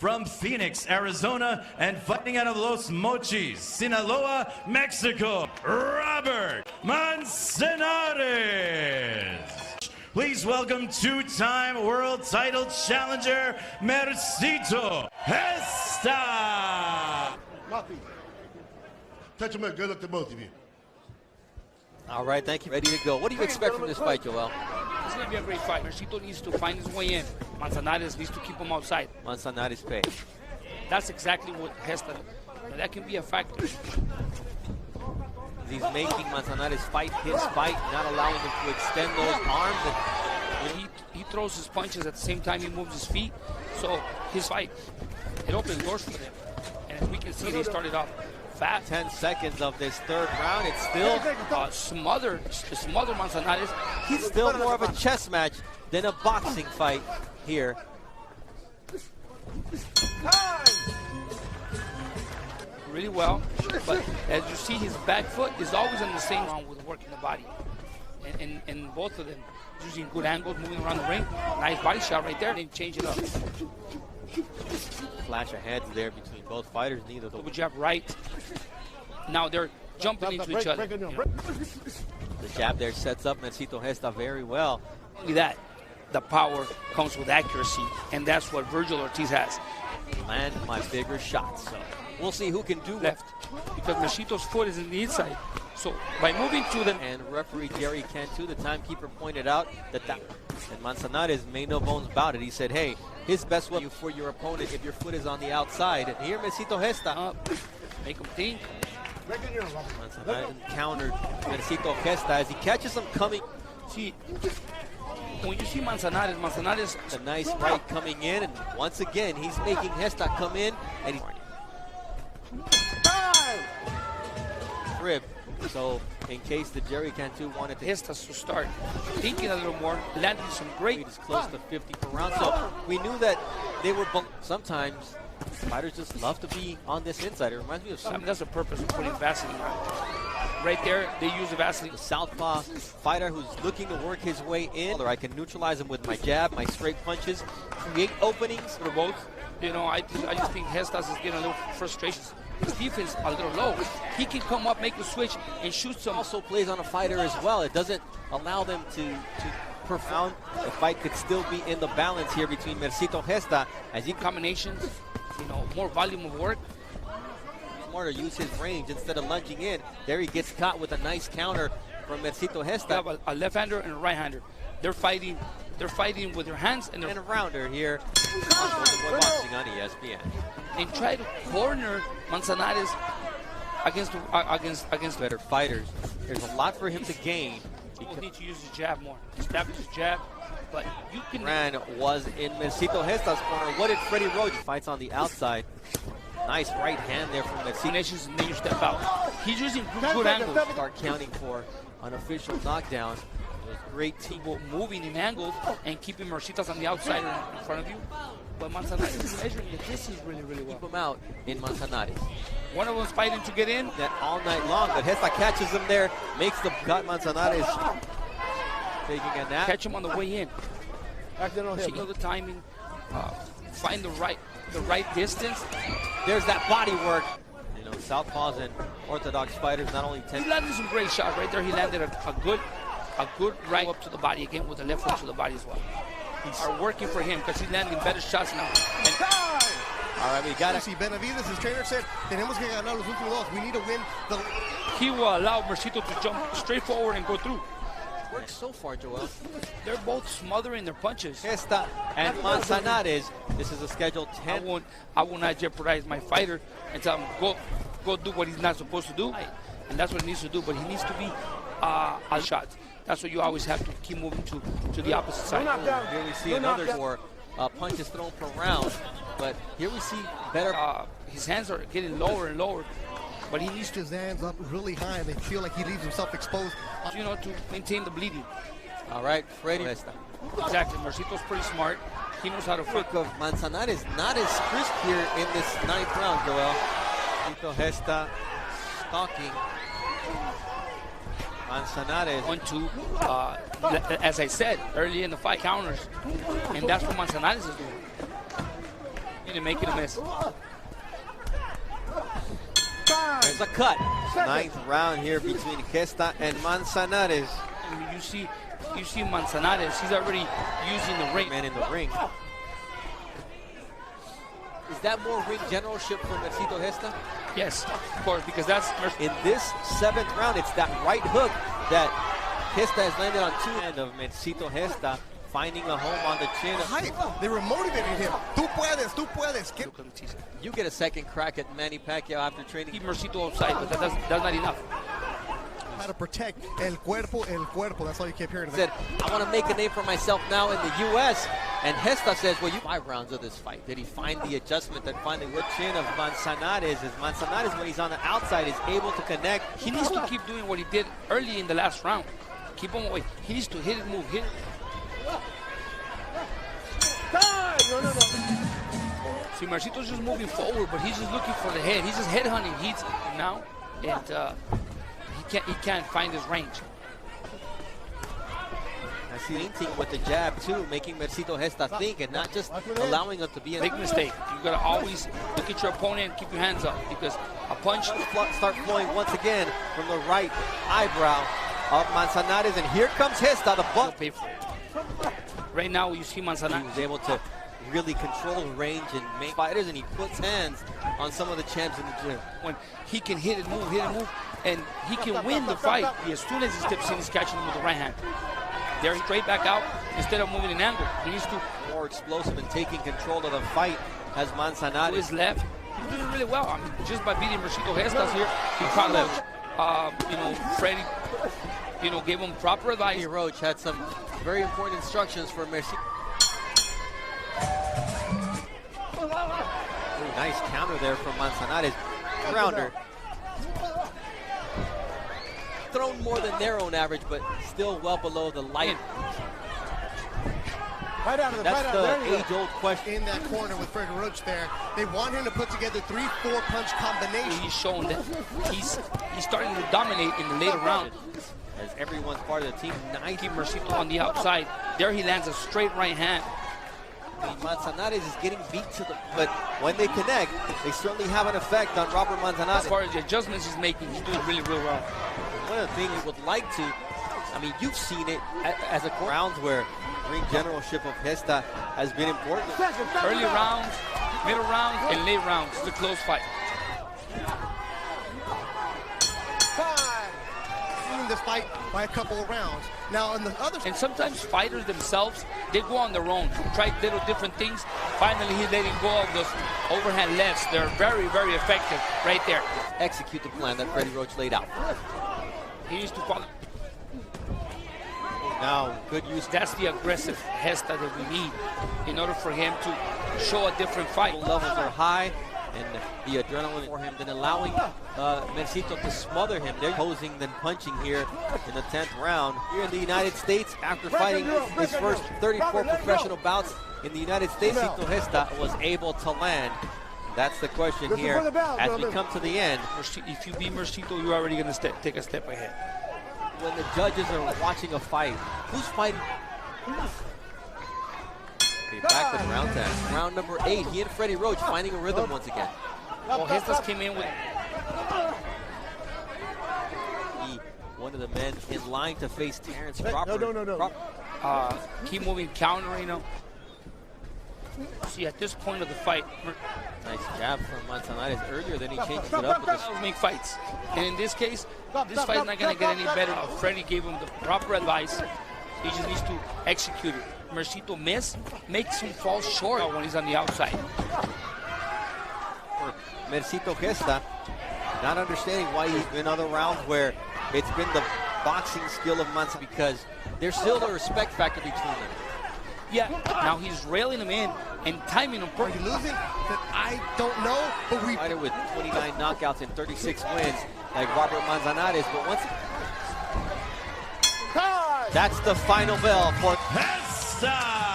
from Phoenix, Arizona, and fighting out of Los Mochis, Sinaloa, Mexico, Robert Manzanarez. Please welcome two-time world title challenger, Mercito Gesta. Touch him up. Good luck to both of you. All right, thank you. Ready to go. What do you expect from this fight, Joel? It's going to be a great fight. Mercito needs to find his way in. Manzanarez needs to keep him outside. Manzanarez pace. That's exactly what Gesta. That can be a factor. He's making Manzanarez fight his fight, not allowing him to extend those arms. And he throws his punches at the same time he moves his feet. So his fight, it opens doors for them. And as we can see, they started off fast. 10 seconds of this third round. It's still smothered Manzanarez. He's still more of a chess match than a boxing fight here. Really well, but as you see, his back foot is always on the same round with working the body. And both of them using good angles, moving around the ring. Nice body shot right there. They change it up. Flash of heads there between both fighters. Neither of them. Good jab right. Now they're jumping into each other. The jab there sets up Mercito Gesta very well. Only that, the power comes with accuracy, and that's what Virgil Ortiz has. Land my bigger shots. So we'll see who can do left, because Mercito's foot is in the inside. So by moving to the... And referee Jerry Cantu, the timekeeper, pointed out that and Manzanarez made no bones about it. He said, hey, his best weapon for your opponent if your foot is on the outside. And here Mercito Gesta. Make him think. Manzanarez countered Mercito Gesta as he catches him coming. See, when you see Manzanarez... A nice right coming in, and once again, he's making Gesta come in, and he's... Rib. So, in case the Jerry Cantu wanted to... Gesta to start thinking a little more, landing some great... It's close to 50 per round, so we knew that they were... Sometimes, fighters just love to be on this inside. It reminds me of something. That's the purpose of putting Vaseline on. Right there, they use the Vaseline. The southpaw fighter who's looking to work his way in. I can neutralize him with my jab, my straight punches, create openings for both. You know, I just think Gestas is getting a little frustration. His defense a little low. He can come up, make the switch, and shoot some. Also plays on a fighter as well. It doesn't allow them to perform. The fight could still be in the balance here between Mercito Gesta as he combinations, you know, more volume of work. Smarter use his range instead of lunging in. There he gets caught with a nice counter from Mercito Gesta. They have a left-hander and a right-hander. They're fighting with their hands and a rounder here on Boxing on ESPN. And try to corner Manzanarez against better fighters. There's a lot for him to gain. He need to use his jab more. Establish his jab, but you can. Ran was in Mercito Gesta's corner. What did Freddie Roach fights on the outside? Nice right hand there from Mercito. And then you step out. He's using good angles. Start counting for unofficial knockdown. Great team moving in angles and keeping Mercitos on the outside in front of you. But Manzanarez is measuring the distance really, really well. Keep him out in Manzanarez. One of them's fighting to get in. That all night long, but Gesta catches him there, makes the cut. Manzanarez taking a nap. Catch him on the way in. See the timing, find the right distance. There's that body work. You know, southpaws and orthodox fighters not only tend. He landed some great shots right there. He landed a good right up to the body again with the left hook to the body as well. Are working for him because he's landing better shots now. All right, we got it. Benavides, his trainer, said, tenemos que ganar los últimos dos. We need to win. He will allow Mercito to jump straight forward and go through. Works so far, Joel. They're both smothering their punches. Gesta and Manzanarez. This is a scheduled 10. I will not jeopardize my fighter and tell him go do what he's not supposed to do. And that's what he needs to do. But he needs to be on shots. That's what you always have to keep moving to the opposite side. Here we see another 4 punches thrown per round. But here we see better. His hands are getting lower and lower. But he needs to his hands up really high, and they feel like he leaves himself exposed. You know, to maintain the bleeding. All right, Freddie. Exactly. Mercito's pretty smart. He knows how to work. Of Manzanarez not as crisp here in this 9th round, Joel. Mercito Gesta stalking Manzanarez. 1-2. As I said early in the fight, counters, and that's what Manzanarez is doing. to make it a miss. There's a cut. Ninth round here between Gesta and Manzanarez. And you see Manzanarez, he's already using the ring. Man in the ring. Is that more ring generalship for Mercito Gesta? Yes, of course, because that's in this 7th round. It's that right hook that Gesta has landed on two end of Mercito Gesta, finding a home on the chin. They were motivating him. Tú puedes, tú puedes. You get a second crack at Manny Pacquiao after training. Keep Mercito outside, but that's not enough. How to protect el cuerpo. That's all you keep hearing. Said, I want to make a name for myself now in the U.S. And Gesta says, well, 5 rounds of this fight. Did he find the adjustment that finally worked? Chin of Manzanarez is Manzanarez, when he's on the outside, is able to connect. He needs to keep doing what he did early in the last round. Keep on away. He needs to hit and move. Hit. No. See, Mercito's just moving forward, but he's just looking for the head. He's just head hunting. He's now, and he can't find his range. I see hinting with the jab too, making Mercito Gesta think and not just allowing him to be in. Big mistake. You gotta always look at your opponent and keep your hands up, because a punch start flowing once again from the right eyebrow of Manzanarez, and here comes Gesta, the butt. Pay for it. Right now, you see Manzanarez. He was able to really control the range and make fighters, and he puts hands on some of the champs in the gym. When he can hit and move, and he can win the fight. As soon as he steps in, he's catching him with the right hand. There, straight back out instead of moving an angle. He needs to more explosive and taking control of the fight as Manzanarez. To his left, he's doing really well. I mean, just by beating Mercito Gesta here, he caught left. Freddie, gave him proper advice. Roach had some very important instructions for Mercito. Nice counter there from Manzanarez. Grounder. Thrown more than their own average, but still well below the light. That's the age-old question. In that corner with Freddie Roach there, they want him to put together 3-4 punch combinations. He's shown that he's starting to dominate in the later round. As everyone's part of the team, Keep Mercito on the outside. There he lands a straight right hand. Manzanarez is getting beat to the, but when they connect, they certainly have an effect on Robert Manzanarez. As far as the adjustments he's making, he's doing really, really well. One of the things you would like to, I mean, you've seen it as a rounds where ring generalship of Gesta has been important. Early rounds, middle rounds, and late rounds. It's a close fight. This fight by a couple of rounds. Now, in the other, and sometimes fighters themselves, they go on their own, try little different things. Finally, he's letting go of those overhand lefts. They're very, very effective right there. Execute the plan that Freddie Roach laid out. He needs to follow. Now, good use. That's the aggressive Gesta that we need in order for him to show a different fight. Levels are high, and the adrenaline for him, then allowing Mercito to smother him. They're posing, then punching here in the 10th round. Here in the United States, after fighting his first 34 professional bouts in the United States, Mercito Gesta was able to land. That's the question here as we come to the end. If you beat Mercito, you're already going to take a step ahead. When the judges are watching a fight, who's fighting? Okay, back to round 10. Round number 8, he and Freddie Roach finding a rhythm once again. Well, Gesta's came in with... One of the men in line to face Terrence Crawford. No. Keep moving, countering him. See, at this point of the fight... Nice jab from Manzanarez earlier, then he changes it up with this. Make fights. And in this case, this fight's not going to get any better. Freddie gave him the proper advice. He just needs to execute it. Mercito makes him fall short when he's on the outside. For Mercito Gesta, not understanding why he's been other rounds where it's been the boxing skill of Manzanarez, because there's still a respect factor between them. Yeah, now he's railing him in and timing him. Are you losing? I don't know, but we... Fighter with 29 knockouts and 36 wins, like Robert Manzanarez, but once... That's the final bell for... Gesta!